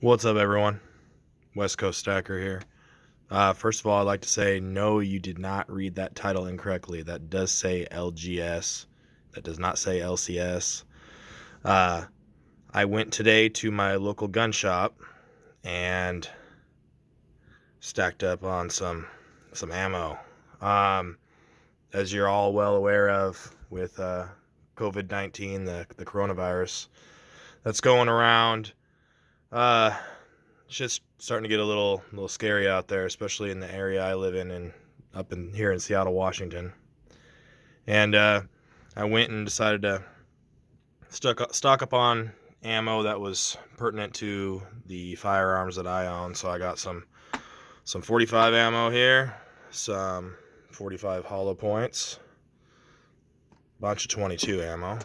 What's up, everyone? West Coast Stacker here. First of all, I'd like to say, no, you did not read that title incorrectly. That does say LGS. That does not say LCS. Uh, I went today to my local gun shop and stacked up on some ammo. Um, as you're all well aware of, with COVID-19, the coronavirus that's going around. It's just starting to get a little scary out there, especially in the area I live in and up in here in Seattle, Washington. And I went and decided to stock up on ammo that was pertinent to the firearms that I own. So I got some 45 ammo here, some 45 hollow points, bunch of 22 ammo,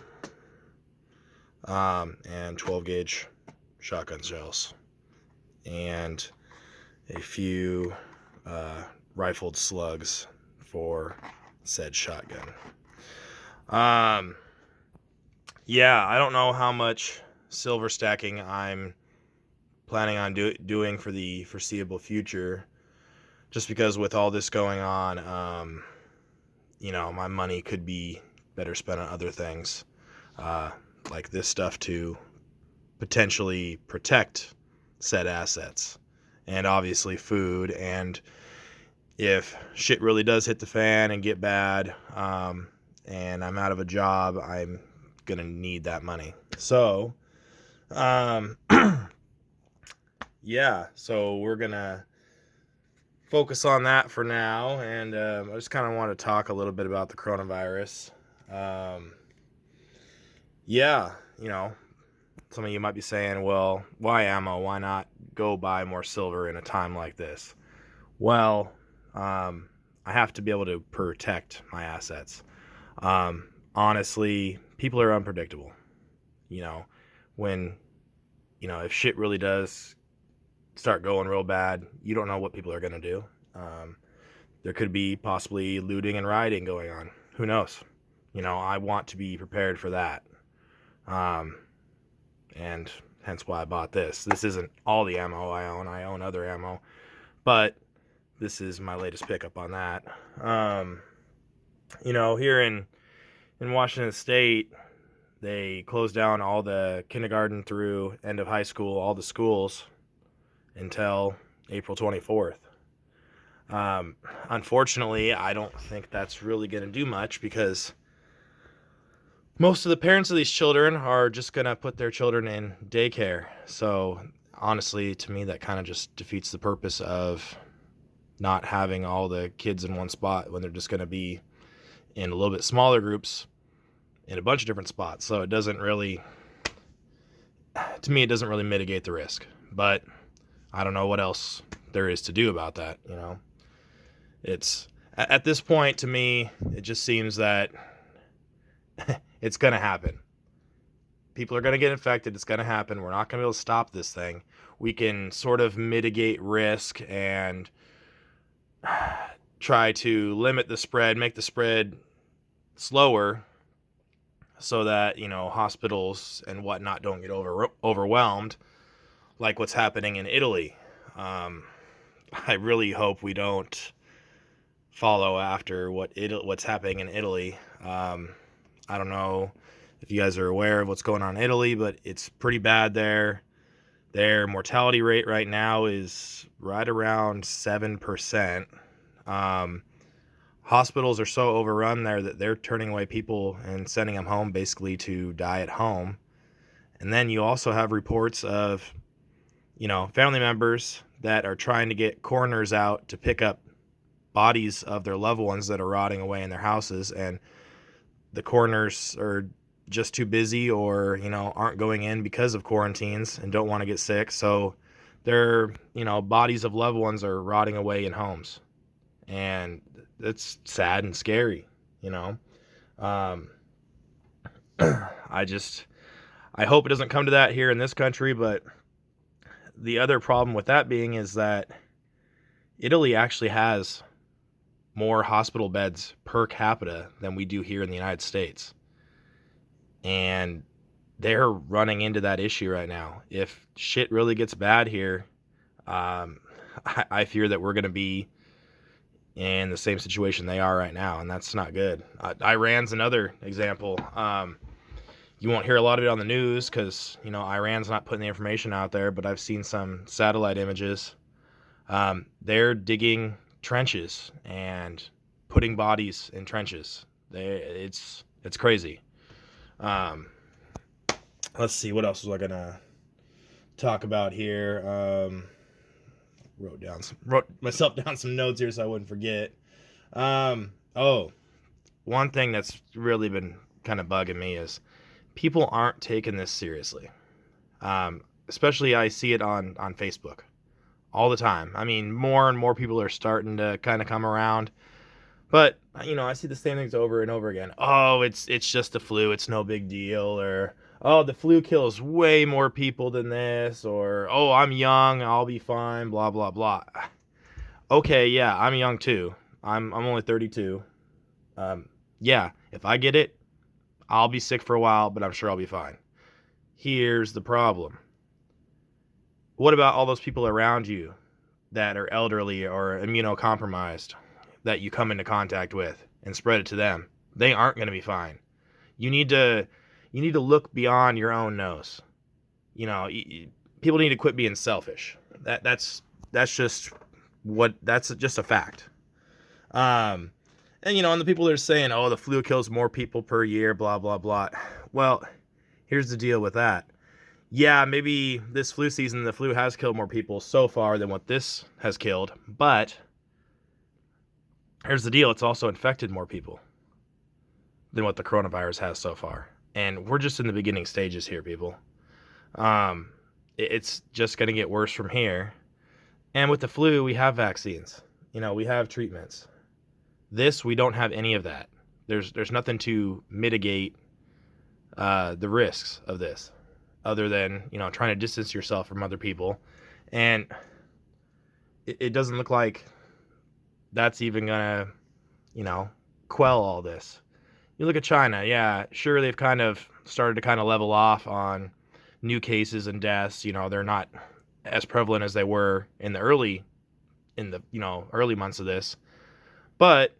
and 12 gauge shotgun shells, and a few rifled slugs for said shotgun. Yeah, I don't know how much silver stacking I'm planning on doing for the foreseeable future, just because with all this going on, my money could be better spent on other things, like this stuff to potentially protect said assets, and obviously food. And if shit really does hit the fan and get bad, and I'm out of a job, I'm gonna need that money. So yeah, so we're gonna focus on that for now. And I just kind of want to talk a little bit about the coronavirus. Yeah, some of you might be saying, well, why ammo? Why not go buy more silver in a time like this? Well, I have to be able to protect my assets. Honestly, people are unpredictable. When, if shit really does start going real bad, you don't know what people are going to do. There could be possibly looting and rioting going on. Who knows? I want to be prepared for that. And hence why I bought this. This isn't all the ammo I own. I own other ammo, but this is my latest pickup on that. Here in Washington State, they closed down all the kindergarten through end of high school, all the schools, until April 24th. Unfortunately, I don't think that's really going to do much, because most of the parents of these children are just going to put their children in daycare. So honestly, to me, that kind of just defeats the purpose of not having all the kids in one spot, when they're just going to be in a little bit smaller groups in a bunch of different spots. So it doesn't really mitigate the risk. But I don't know what else there is to do about that. It's at this point, to me, it just seems that it's going to happen. People are going to get infected. It's going to happen. We're not going to be able to stop this thing. We can sort of mitigate risk and try to limit the spread, make the spread slower, so that, hospitals and whatnot don't get overwhelmed, like what's happening in Italy. I really hope we don't follow after what's happening in Italy. I don't know if you guys are aware of what's going on in Italy, but it's pretty bad there. Their mortality rate right now is right around 7%. Hospitals are so overrun there that they're turning away people and sending them home, basically to die at home. And then you also have reports of, family members that are trying to get coroners out to pick up bodies of their loved ones that are rotting away in their houses, and the coroners are just too busy, or aren't going in because of quarantines and don't want to get sick. So their bodies of loved ones are rotting away in homes, and it's sad and scary. I hope it doesn't come to that here in this country. But the other problem with that being is that Italy actually has more hospital beds per capita than we do here in the United States. And they're running into that issue right now. If shit really gets bad here, I fear that we're going to be in the same situation they are right now, and that's not good. Iran's another example. You won't hear a lot of it on the news because, Iran's not putting the information out there, but I've seen some satellite images. They're digging trenches and putting bodies in trenches. It's crazy. Let's see, what else was I gonna talk about here? Wrote myself down some notes here so I wouldn't forget. Oh, one thing that's really been kind of bugging me is people aren't taking this seriously. Especially I see it on Facebook all the time. I mean, more and more people are starting to kind of come around. But, I see the same things over and over again. Oh, it's just the flu. It's no big deal. Or, oh, the flu kills way more people than this. Or, oh, I'm young. I'll be fine. Blah, blah, blah. Okay, yeah, I'm young too. I'm only 32. Yeah, if I get it, I'll be sick for a while, but I'm sure I'll be fine. Here's the problem. What about all those people around you that are elderly or immunocompromised that you come into contact with and spread it to them? They aren't going to be fine. You need to look beyond your own nose. People need to quit being selfish. That's just a fact. And and the people that are saying, oh, the flu kills more people per year, blah, blah, blah. Well, here's the deal with that. Yeah, maybe this flu season, the flu has killed more people so far than what this has killed. But here's the deal. It's also infected more people than what the coronavirus has so far. And we're just in the beginning stages here, people. It's just going to get worse from here. And with the flu, we have vaccines. We have treatments. This, we don't have any of that. There's nothing to mitigate the risks of this other than, trying to distance yourself from other people. And it doesn't look like that's even going to, quell all this. You look at China, yeah, sure, they've kind of started to kind of level off on new cases and deaths. They're not as prevalent as they were in the early months of this. But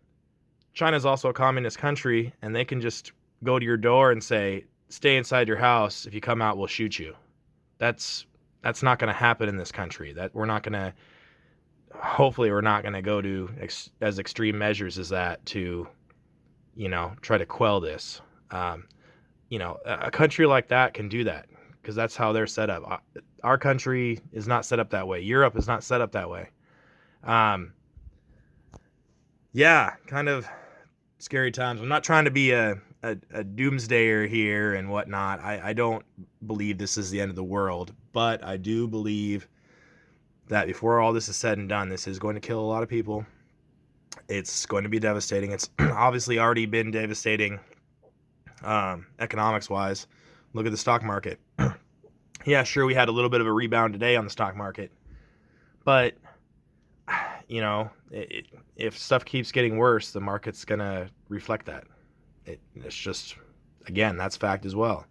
China's also a communist country, and they can just go to your door and say, stay inside your house. If you come out, we'll shoot you. That's not going to happen in this country. Hopefully we're not going to go to as extreme measures as that to, try to quell this. A country like that can do that because that's how they're set up. Our country is not set up that way. Europe is not set up that way. Yeah, kind of scary times. I'm not trying to be a doomsdayer here and whatnot. I don't believe this is the end of the world, but I do believe that before all this is said and done, this is going to kill a lot of people. It's going to be devastating. It's obviously already been devastating economics-wise. Look at the stock market. Yeah, sure, we had a little bit of a rebound today on the stock market, but if stuff keeps getting worse, the market's going to reflect that. It's just, again, that's fact as well.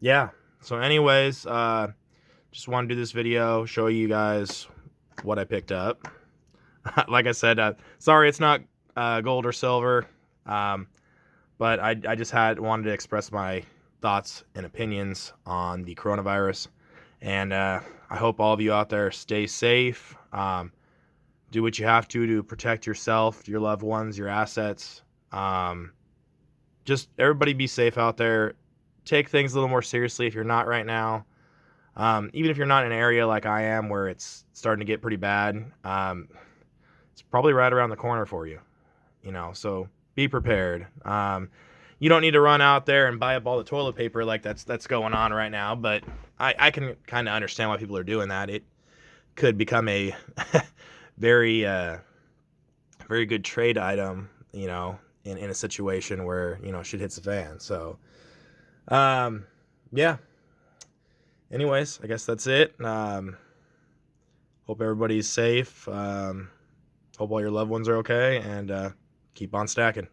Yeah. So anyways, just want to do this video, show you guys what I picked up. Like I said, sorry it's not gold or silver, but I just wanted to express my thoughts and opinions on the coronavirus. And I hope all of you out there stay safe. Do what you have to protect yourself, your loved ones, your assets. Just everybody be safe out there. Take things a little more seriously if you're not right now. Even if you're not in an area like I am where it's starting to get pretty bad, it's probably right around the corner for you. So be prepared. You don't need to run out there and buy up all the toilet paper like that's going on right now, but I can kind of understand why people are doing that. It could become a very very good trade item, in a situation where, shit hits the fan. So, yeah. Anyways, I guess that's it. Hope everybody's safe. Hope all your loved ones are okay, and keep on stacking.